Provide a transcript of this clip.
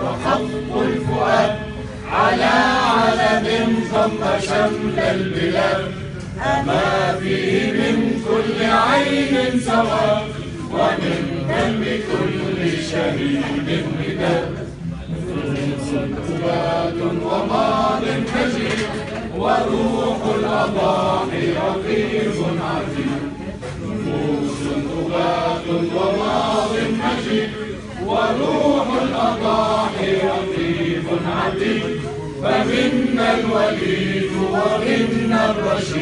وخفق الفؤاد على علم ضم شمل البلاد. أما فيه من كل عين سواد ومن دم كل شهيد مداد. سكبات وماض مجيد وروح الأضاحي رقيب عتيد. نفوس تبات وماض مجيد وروح الأضاحي رقيب عتيد. فمنا الوليد ومنا الرشيد.